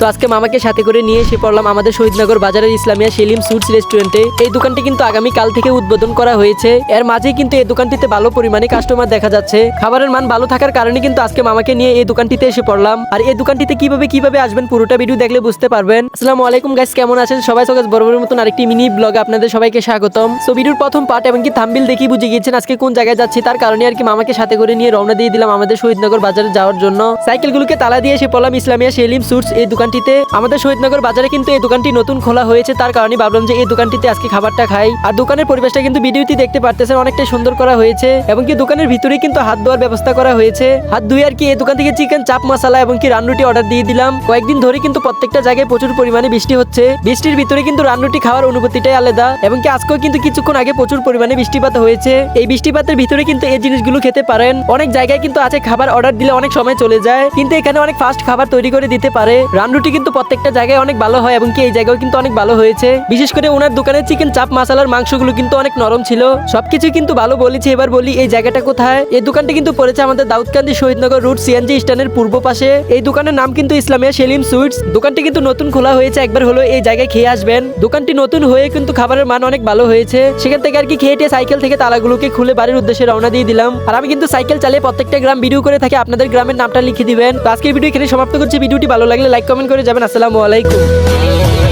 তো আজকে মামাকে সাথে করে নিয়ে এসে পড়লাম আমাদের শহীদনগর বাজারের ইসলামিয়া সেলিম সুইটস রেস্টুরেন্টে। এই দোকানটি কিন্তু আগামী কাল থেকে উদ্বোধন করা হয়েছে। এর মাঝেই কিন্তু এই দোকানটিতে ভালো পরিমাণে কাস্টমার দেখা যাচ্ছে। খাবারের মান ভালো থাকার কারণে কিন্তু আজকে মামাকে নিয়ে এই দোকানটিতে এসে পড়লাম। আর এই দোকানটিতে কিভাবে আসবেন পুরোটা ভিডিও দেখলে বুঝতে পারবেন। আসসালামু আলাইকুম গাইস, কেমন আছেন সবাই? সকাল বরাবরের মতন আরেকটি মিনি ব্লগে আপনাদের সবাইকে স্বাগতম। সো ভিডিওর প্রথম পার্ট এবং কি থাম্বনেল দেখি বুঝে গিয়েছেন আজকে কোন জায়গায় যাচ্ছি। তার কারণে আর কি মামাকে সাথে করে নিয়ে রওনা দিয়ে দিলাম আমাদের শহীদনগর বাজারে যাওয়ার জন্য। সাইকেলগুলোকে তালা দিয়ে এসে পড়লাম ইসলামিয়া সেলিম সুইটস এই দোকানটিতে। আমাদের শহীদনগর বাজারে কিন্তু এই দোকানটি নতুন খোলা হয়েছে, তার কারণে ভাবলাম যে এই দোকানটিতে আজকে খাবারটা খাই। আর দোকানের পরিবেশটা কিন্তু ভিডিওতে দেখতে পারতেছেন অনেকটাই সুন্দর করা হয়েছে এবং কি দোকানের ভিতরে কিন্তু হাত ধোয়ার ব্যবস্থা করা হয়েছে। হাত ধুয়ে আর কি এই দোকান থেকে চিকেন চাপ মশলা এবং কি রান্নুটি অর্ডার দিয়ে দিলাম। কয়েকদিন ধরে কিন্তু প্রত্যেকটা জায়গায় প্রচুর পরিমাণে বৃষ্টি হচ্ছে। বৃষ্টির ভিতরে কিন্তু রান্নুটি খাওয়ার অনুভূতিটাই আলাদা এবং কি আজকেও কিন্তু কিছুক্ষণ আগে প্রচুর পরিমাণে বৃষ্টিপাত হয়েছে। এই বৃষ্টিপাতের ভিতরে কিন্তু এই জিনিসগুলো খেতে পারেন। অনেক জায়গায় কিন্তু আছে খাবার অর্ডার দিলে অনেক সময় চলে যায়, কিন্তু এখানে অনেক ফাস্ট খাবার তৈরি করে দিতে পারে। রান্নুটি কিন্তু প্রত্যেকটা জায়গায় অনেক ভালো হয় এবং কি এই জায়গাও কিন্তু অনেক ভালো হয়েছে। বিশেষ করে ওনার দোকানের চিকেন চাপ মশলার মাংসগুলো কিন্তু অনেক নরম ছিল। সবকিছু কিন্তু ভালো বলেছি। এবার বলি এই জায়গাটা কোথায়। এই দোকানটি কিন্তু পড়েছে আমাদের দাউদকান্দি শহীদনগর রুট সিএনজি স্ট্যান্ডের পূর্ব পাশে। এই দোকানের নাম কিন্তু ইসলামিয়া সেলিম সুইটস। দোকানটি কিন্তু নতুন খোলা হয়েছে, একবার হলো এই জায়গায় খেয়ে আসবেন। দোকানটি নতুন হয়ে কিন্তু খাবারের মান অনেক ভালো হয়েছে। সেখান থেকে আর কি খেয়ে সাইকেল থেকে তালাগুলোকে খুলে বাড়ির উদ্দেশ্যে রওনা দিয়ে দিলাম। আর আমি কিন্তু সাইকেল চালিয়ে প্রত্যেকটা গ্রাম ভিডিও করে থাকি, আপনাদের গ্রামের নামটা লিখে দিবেন। তো আজকের ভিডিও এখানে সমাপ্ত করছি। ভিডিওটি ভালো লাগলে লাইক কমেন্ট করে যাবেন। আসসালামু আলাইকুম।